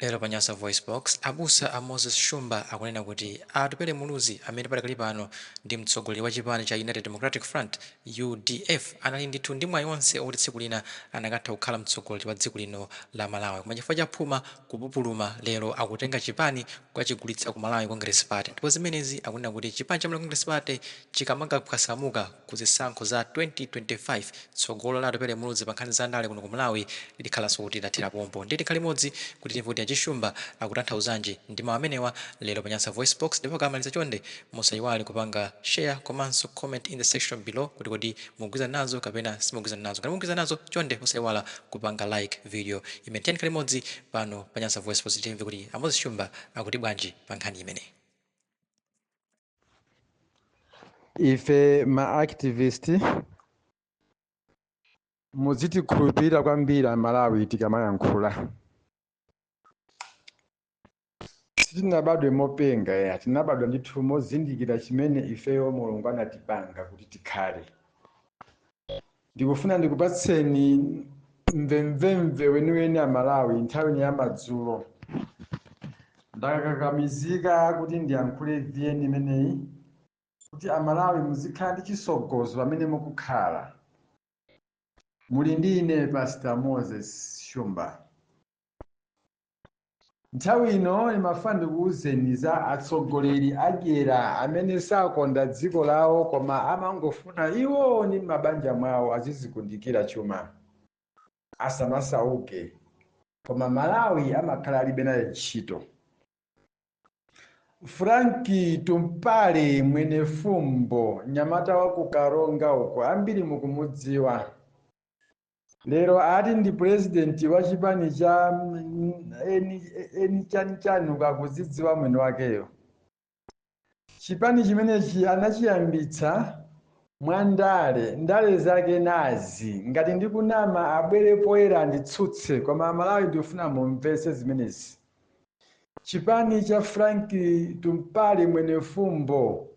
Lero panyasa voice box abusa a Moses Shumba akunena kuti atupele muluzi amene padakali pano ndi mtsogoleri wa chipani cha United Democratic Front UDF anali ndithu ndi mwayi onse oti tsiku lina anakatha kukhala mtsogoleri wa dziko lino la Malawi. Koma chifukwa cha phuma kupupuluma lero akutenga chipani kukachigulitsa ku Malawi Congress Party. Ndipo zimenezi akunena kuti chipani cha Malawi Congress Party chikamanga kusamuka ku zisankho za 2025 tsogolo la atupele muluzi pa nkhani za ndale kuno ku Malawi likhalanso kuti lathira pompo. Nditi khali modzi kuti tivoti Chishumba akutanthauzanji ndi mawu amenewa lero panyasa voice box. Ndipo kamaliza chonde musayiwale kupanga share komanso comment in the section below kuti kodi mugwirizana nazo kapena simugwirizana nazo. Kana mugwirizana nazo chonde musayiwala kupanga like video imene khali modzi pano panyasa voice box timve kuti Moses Shumba akuti bwanji pa nkhani imene. Ife ma activist muzitikhulupirira kwambiri Malawi tikamayankhula. Sitinabadwe mopenga tinabadwa ndithu mozindikira chimene ifeyo Mulungu anatipanga kuti tikhale. Ndikufuna ndikupatseni mvemvemve weniweni a Malawi nthawi ya madzulo. Ndakakamizika kuti ndiyankhule viyeni imeneyi kuti Amalawi muzikhala ndi chisogozo pamene mukukhala. Muli ndi ine Pastor Moses Shumba. Nthawi ino imafuna ndikuwuzeni za atsogoleri adyera amene sakonda dziko lawo koma amangofuna iwo ndi mabanja mwawo azizikundikira chuma asamasauke, koma Malawi amakhala alibe naye ntchito. Frank Tumpale mwene Fumbo nyamata wa ku Karonga uko ambiri mukumudziwa. Lero ati ndi president wa chipani cha eni chani ukakudzidziwa mwene wakeyo. Chipani chimenechi anachiyambitsa mwa ndale zake nazi ngati ndikunama abwere poyera anditsutse, koma Malawi ndifuna mumvetse zimenezi. Chipani cha Frank Tumpale mwene Fumbo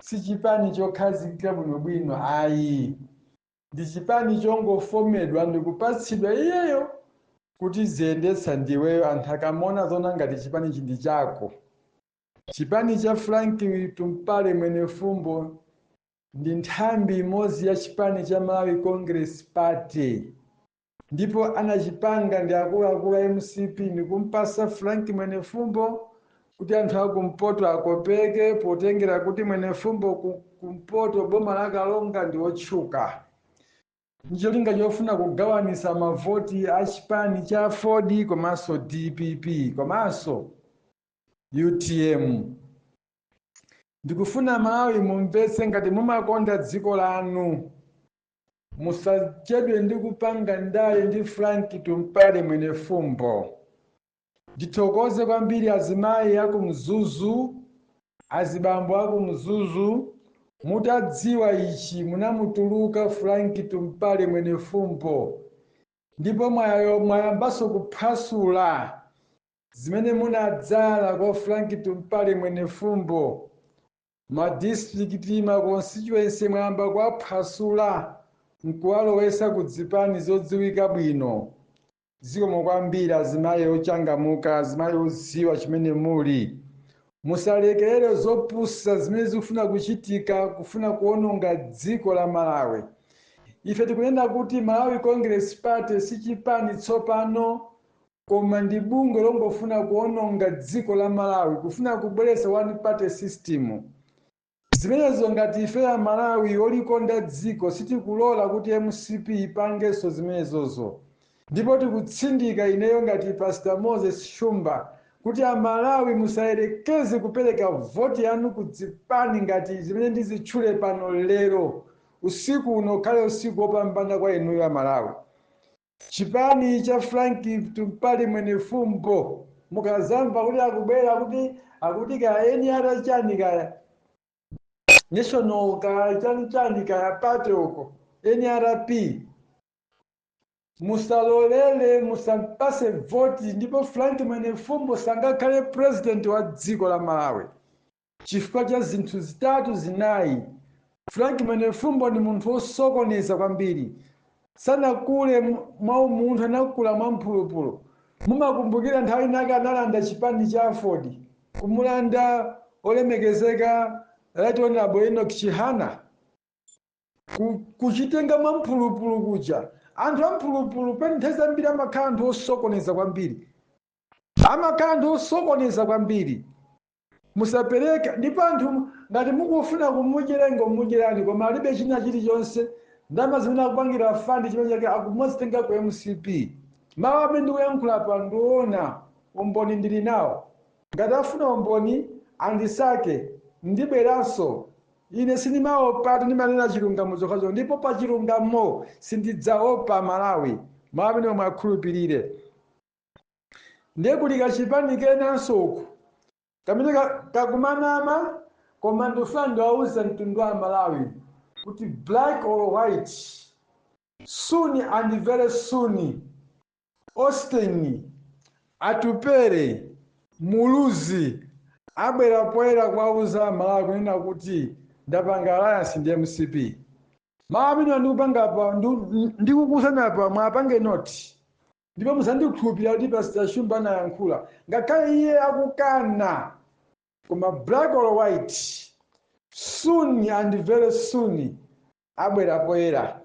si chipani chokhazikika bwinobwino ayi. Ndi chipani chongofomedwa ndikupatsidwa iyeyo kuti ziyendetsa ndiweyo, anthu akamona zona ngati chipani chindi chako. Chipani cha Frank Tumpale mwene Fumbo ndi nthambi imodzi ya chipani cha Malawi Congress Party, ndipo anachipanga ndi akuluakulu a MCP ndikumpasa Frank mwene Fumbo kuti anthu akumpoto akopeke potengera kuti mwene Fumbo kumpoto boma la Kalonga ndi otchuka. Njolinga chofuna kugawanisa mavoti a chipani cha Ford komanso DPP komanso UTM. Ndikufuna Malawi mumvetse ngati mumakonda dziko lanu musachedwe ndi kupanga ndale ndi Frank Tumpale mwene Fumbo. Ndithokoze kwambiri azimayi akumzuzu, azibambo akumzuzu, mutadziwa ichi munamutuluka Frank Tumpale mwene Fumbo, ndipo mwayambanso kuphwasula zimene munadzala kwa Frank Tumpale mwene Fumbo. Ma district ma constituency mwayamba kuwaphwasula nkuwalowesa ku zipani zodziwika bwino. Zikomo kwambiri azimayi ochangamuka, azimayi odziwa chimene muli. Musalekerere zopusa zimene zikufuna kuchitika kufuna kuononga dziko la Malawi. Ife tikunena kuti Malawi Congress Party si chipani tsopano koma ndi bungwe longofuna kuononga dziko la Malawi, kufuna kubweretsa one party system. Zimenezo ngati ife ya Malawi olikonda dziko sitikulola kuti MCP ipangenso zimenezozo. Ndipo tikutsindika ineyo ngati Pastor Moses Shumba kuti Amalawi musayerekeze kupereka voti yanu ku zipani ngati zimene ndizitchule pano lero. Usiku uno khale usiku wopambana kwa inuyo Amalawi. Chipani cha Frank Tumpale mwene Fumbo mukazamva kuti akubwera akuti ka eni ata chani kaya national ka chani kaya party uko NRP, musalolele musampase voti, ndipo Frank mwene Fumbo sangakhale president wa dziko la Malawi chifukwa cha zinthu zitatu zinayi. Frank mwene Fumbo ni munthu osokoneza kwambiri, sanakule mwa umunthu, anakula mwa mphulupulu. mumakumbukira nthawi inake analanda chipani cha Ford kumulanda olemekezeka Right Honorable Enoch Chihana kuchitenga mamphulupulu kuja anthu amphulupulu pani nthawi zambiri amakhala anthu osokoneza kwambiri musapereka ndipo anthu ngati mukufuna kumucherenga mucherani koma alibe china chilichonse ndalama zimene akupangira fandi chimene chake akumazitenga ku MCP mawu amene ndikuyankhula pa ndiona umboni ndili nawo ngati afuna umboni andisake ndibweranso ine sindimaopa ndimanena chilungamo chokhacho ndipo pa chilungamo sindidzaopa Malawi mawu amene mwakhulupirire ndiye kulika chipani kenanso uku kamene kakumanama koma ndofuna ndiwauza mtundu wa Malawi kuti black or white soon and very soon Austin Atupere Muluzi abwera poyera kwauza Malawi kunena kuti ndapanga alliance ndi MCP mawu amene ndikupanga pa ndikukusana pa mwapange noti ndipo musandikhulupirira kuti Pastor Shumba anayankhula ngakhale iye akukana koma black or white soon and very soon abwera poyera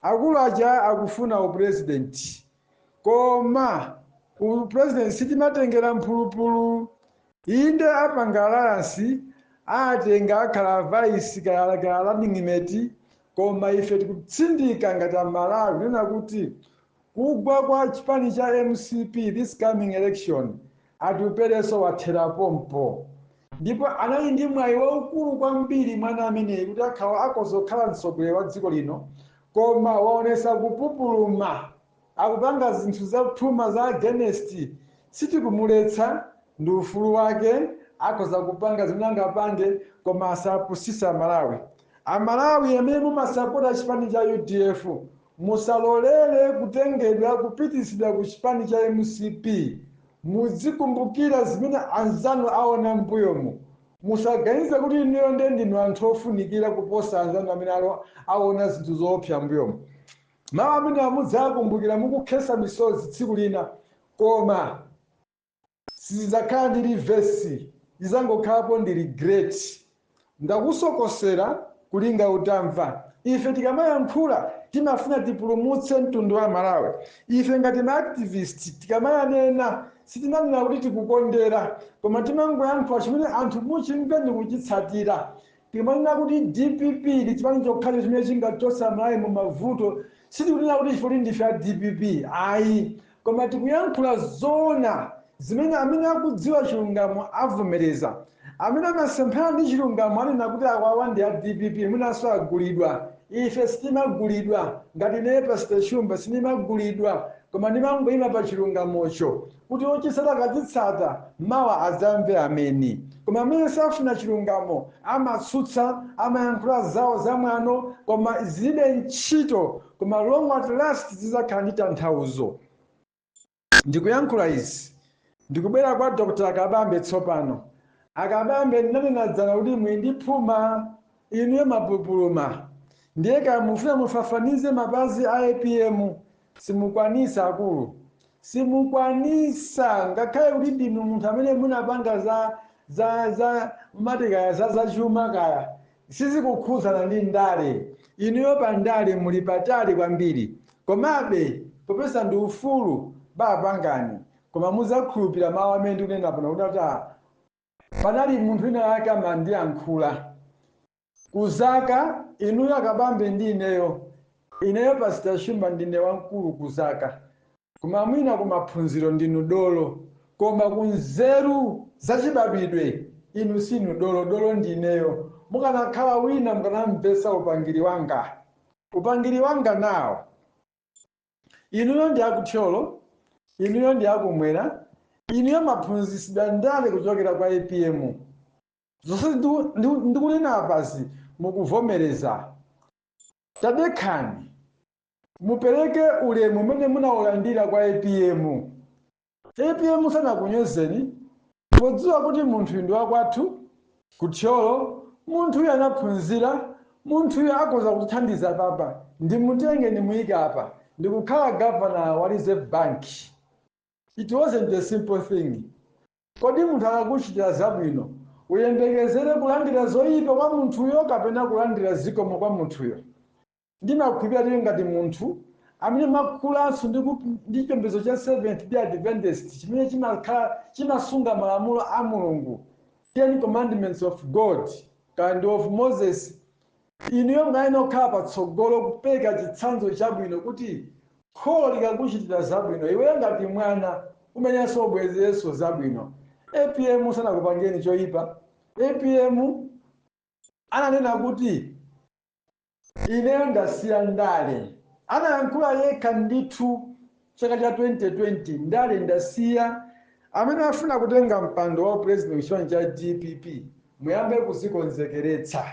akulu aja akufuna upresident koma upresident sitimatengera mphulupulu inde apanga alliance atenga akhala vice kala running mate koma ife tikutsindika ngati Malawi kunena kuti kugwa kwa chipani cha MCP this coming election Atupereso wathera pompo ndipo anali ndi mwayi waukulu kwambiri mwana ameneyi kuti akozokhala mtsogoleri wa dziko lino koma waonesa kupupuluma akupanga zinthu zakuthuma za against sitikumuletsa ndi ufulu wake akoza kupanga zimene angapange koma asapusisa Amalawi amene mumasapota chipani cha UDF musalolere kutengedwa kupitisidwa ku chipani cha MCP muzikumbukira zimene anzanu aona mbuyomu musaganize kuti niyo ndinu anthu ofunikira kuposa anzanu amene aona zinthu zoopsa mbuyomu mawu amene amudzakumbukira mukukhesa misozi tsiku lina koma sizidzakhala ndi reverse izangokhalapo ndi regret ndakusokosera kulinga utamva ife tikamayankhula timafuna tipulumutse mtundu wa Malawi ife ngati ma-activist tikamayanena sitimanena kuti tikukondera koma timangoyankhula chimene anthu muchimve ndi kuchitsatira timanena kuti DPP ndi chipani chokhacho chimene chingachotsa Malawi mu mavuto sitikunena kuti chifukwa ndife a DPP ayi koma tikuyankhula zona zimene amene akudziwa chilungamo avomereza amene amasemphana ndi chilungamo anena kuti akwawa ndi a DPP mwinanso agulidwa ife sitimagulidwa ngati ne Pastor Shumba sinimagulidwa koma ndimangoyima pa chilungamocho kuti ochisata akachitsata mawa adzamve ameni koma amene safuna chilungamo amatsutsa amayankhula zawo zamwano koma zilibe ntchito koma long at last zidzakhala ndi tanthauzo ndikuyankhula izi ndikubwera kwa Dr. Akabambe tsopano Akabambe ndinanenadzana kuti mwindiphuma inuyo mapupuluma ndiye kamufuna mufafanize mapazi a APM simukwanisa akulu simukwanisa ngakhale kuti ndinu munthu amene munapanga za matikaya za chuma kaya sizikukhudzana ndi ndale inuyo pa ndale muli patali kwambiri komabe popeza ndi ufulu bapangani koma muzakhulupirira mawu amene ndikunena pano kuti panali munthu wina yake amandiyankhula kuzaka inuyo Akabambe ndi ineyo Pastor Shumba ndine wamkulu kuzaka koma mwina kumaphunziro ndinu dolo koma kunzeru zachibadwidwe inu sinu dolo ndineyo mukanakhala wina mukanamvesa upangiri wanga nawo inuyo ndi akuthyolo inuyo ndi akumwera inuyo maphunzisidwa ndale kuchokera kwa APM zonse ndikunena apasi mukuvomereza tadekani mupereke ulemu umene munaulandira kwa APM sanakunyozeni podziwa kuti munthu ndi wakwathu kuthyolo munthu uyu anaphunzira munthu uyu akoza kutithandiza papa ndimutenge ndimuyike apa ndikukhala governor wa Reserve Bank It wasn't a simple thing. Kodi munthu akakuchitira zabwino uyembekezere kulandira zoyipa kwa munthuyo kapena kulandira zikomo kwa munthuyo? Ndimakhulupirira kuti ngati munthu amene makhulanso ndi chipembedzo cha Seventh Day Adventist chimene chimasunga malamulo a Mulungu, 10 commandments of God and of Moses, inuyo mngayena okhala patsogolo kupereka chitsanzo chabwino kuti kholo likakuchitira zabwino iwe ngati mwana umenenso ubwezerenso zabwino. APM sanakupangeni choyipa. APM ananena kuti ineyo ndasiya ndale. Anayankhula yekha ndithu chaka cha 2020, ndale ndasiya. Amene afuna kutenga mpando wa president kuchipani cha DPP muyambe kuzikonzekeretsa.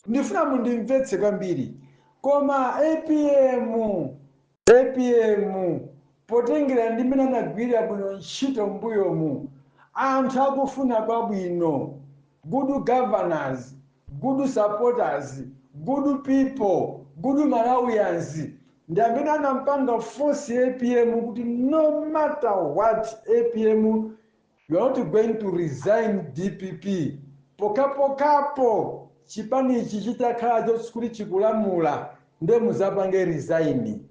Ndifuna mundimvetse kwambiri. Koma APM potengera ndi mmene anagwirira bwino ntchito mbuyomu, anthu akufuna kwabwino, good governors, good supporters, good people, good Malawians, ndi amene anampanga force APM kuti no matter what APM, you are not going to resign DPP. Pokapo chipani ichi chitakhala chotsikuti chikulamula nde muzapange resign.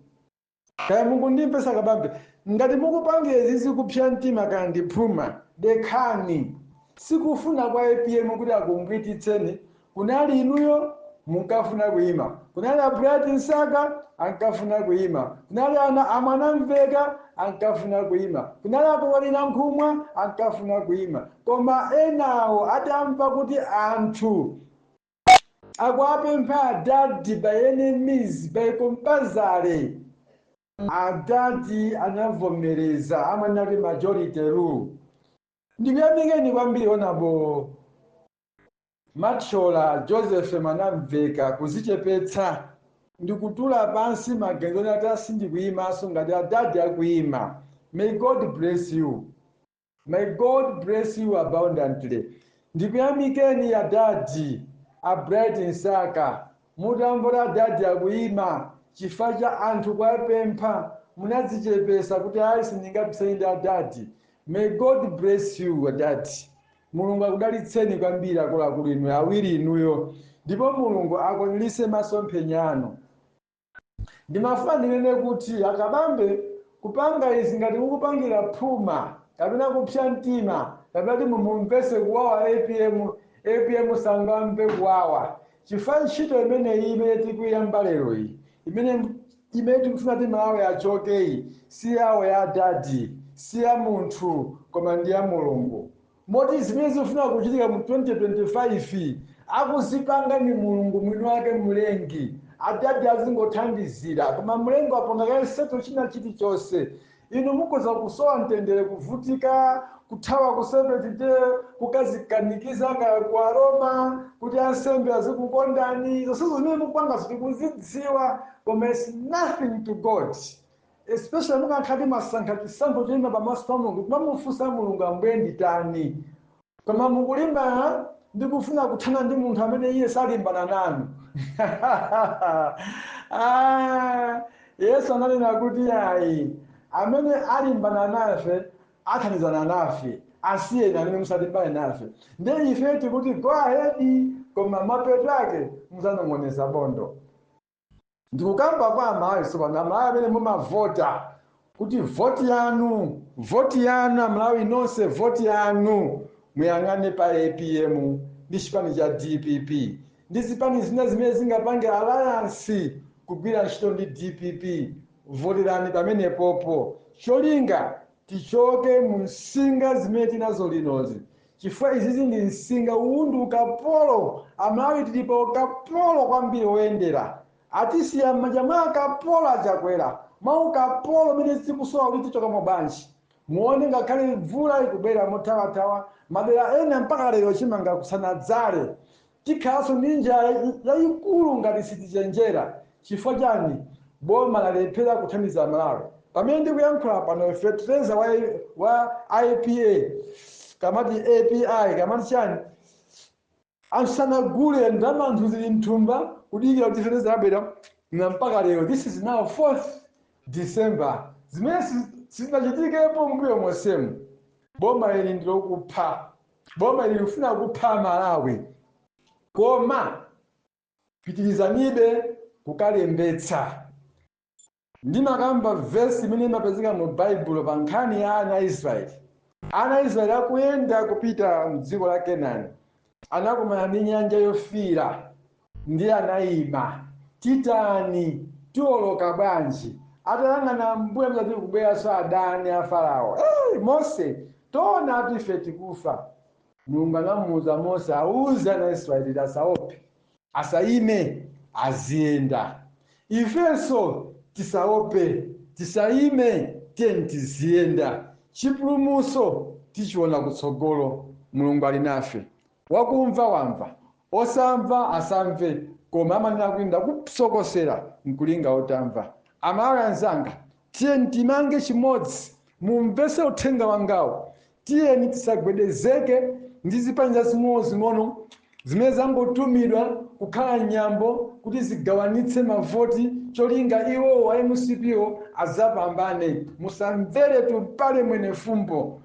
Kaya Mungu ndimvesa kabambe, ngati mukupange izizi kupsya mtima kana ndiphuma dekhani. Sikufuna kwa APM kuti akumbwititseni. Kunali inuyo munkafuna kuyima, kunali Bright Nsaka ankafuna kuyima, kunali amwana Mveka ankafuna kuyima, kunali akolina Nkhumwa ankafuna kuyima. Koma enawo atamva kuti anthu akwapempha adadi by enemies by compulsory, adadi anavomereza amanali majority rule. Ndikuyamikeni kwambiri onabo Matshola Joseph Mwanamveka kuzichepetsa ndikutula pansi maganizo ati asindikuyimaso ngati adadi akuyima. May God bless you. May God bless you abundantly. Ndikuyamikeni adadi a Bright Nsaka, mutamvera adadi akuyima chifukwa cha anthu kwapempha munadzichepesa kuti ayi sindingapsende adadi. May God bless you adadi. Mulungu akudalitseni kwambiri akuluakulu inu awiri inuyo, ndipo Mulungu akwaniritse masomphenya anu. Ndimafuna ndinene kuti akabambe kupanga izi ngati mukupangira phuma kapena kupsya mtima kapena mumumvese kuwawa APM sangamve kuwawa. Chifukwa ntchito imeneyi imene tikuyamba lero iyi imene tikufuna kuti Malawi achoke iyi si yawo ya adadi, si ya munthu koma ndi ya Mulungu. Moti zimene zifuna kuchitika mu 2025 akuzipanga ni Mulungu mwini wake mlengi. Adadi azingothandizira koma mlengi aponga kaleseto china chilichonse. Inu mukoza kusowa mtendere, kuvutika, kuthawa ku Seventh Day, kukazikanikiza kwa Roma kuti ansembe azikukondani. Zonse zimene mukupanga zikuzidziwa koma it's nothing to God. Especially mukakhati masankha chisankho choyima pamaso pa Mulungu kumamufunsa Mulungu ambuye nditani. Koma mukulimba ndikufuna kuthana ndi munthu amene iye salimbana nanu. Yesu ananena kuti ayi amene alimbana nafe athandizana nafe, asiyeni amene musalimbane nafe. Ndiye ife tikuti go ahead, koma mapeto ake muzanong'oneza bondo. Ndikukamba kwa amayi sopano amayi amene mumavota kuti voti yanu Amalawi nonse voti yanu muyang'ane pa APM ndi chipani cha DPP. Ndi zipani zina zimene zingapange alliance kugwira ntchito ndi DPP, voterani pamene popo. Cholinga tichoke mu nsinga zimene tinazo linozi. Chifukwa izizi ndi nsinga uwundu ukapolo. Amalawi tilipo ukapolo kwambiri oyendera. Atisiya m'manja mwa akapolo achakwera. Mwa ukapolo mene tikusowa kuti tichoka mbanji. Muone ngakhale mvula ikubwera mothawathawa, madera ena mpaka lero chimanga kusanadzale. Tikhalanso ndi njala yayikulu ngati sitichenjera. Chifukwa chani? Boma lalephera kuthandiza Malawi. Pamene ndikuyankhula pano fertilizer wa IPA kamati API kamati chani ansanagule ndalama anthu zili mthumba kudikira kuti fertilizer yabwera na mpaka lero. This is now 4th December. Zimene sizinachitikepo mbuyo mosemu. Boma ili ndilo kupha. Boma ili ufuna kupha Malawi. Koma pitirizanibe kukalembetsa. Ndimakamba verse imene imapezeka mu Bible pa nkhani ya ana Israeli. Ana Israeli akuyenda kupita mdziko la Kenani. Anakumana ndi nyanja yofiira ndi anayima. Titani tiwoloka bwanji. Atayang'ana mbuye mzati kubweranso adani a Farao. Mose tona ati ife tikufa. Mulungu anamuwuza Mose awuze ana Israeli asaope. Asayime aziyenda. Ifenso tisaope, tisayime tiyeni tiziyenda. Chipulumutso tichiona kutsogolo. Mulungu ali nafe. Wakumva wamva, osamva asamve, koma amanena kuyenda kusokosera nkulinga otamva. Amalawi anzanga, tiyeni timange chimodzi, mumvese uthenga wangawo. Tiyeni tisagwedezeke ndi zipani zing'ono zimene zangotumidwa kukhala nyambo kuti zigawanitse mavoti, cholinga iwo wa MCPO azapambane. Musamvere tupale mwene fumbo,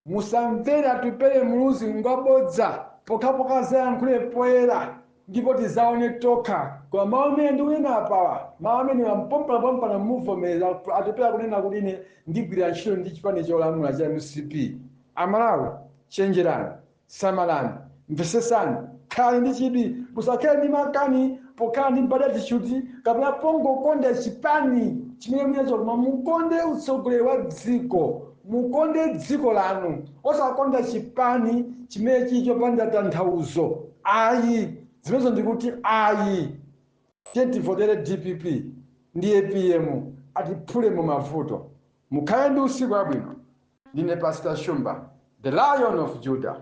musamvere atupele muluzi ngabodza, pokapoka zayankhule poyera ndipo tizaone tokha. Kwa mawu amene ndikunena apawa, mawu amene wampompa na muvomera atupela kunena kuti ine ndigwira ntchito ndi chipani cholamula cha MCP. Amalawi, chenjerani, samalani, mvesesani, khalani ndi chidwi, musakhale ndi makani pokhala ndi mbadati chuti kapena pongokonda chipani chimene munacho, koma mukonde utsogoleri wa dziko. Mukonde dziko lanu, osakonda chipani chimene chichopanda tanthauzo. Ayi, zimenezo ndikuti ayi. Tivotere DPP ndi APM atiphule mu mavuto. Mukhale ndi usiku wabwino. Ndine Pastor Shumba, the Lion of Judah.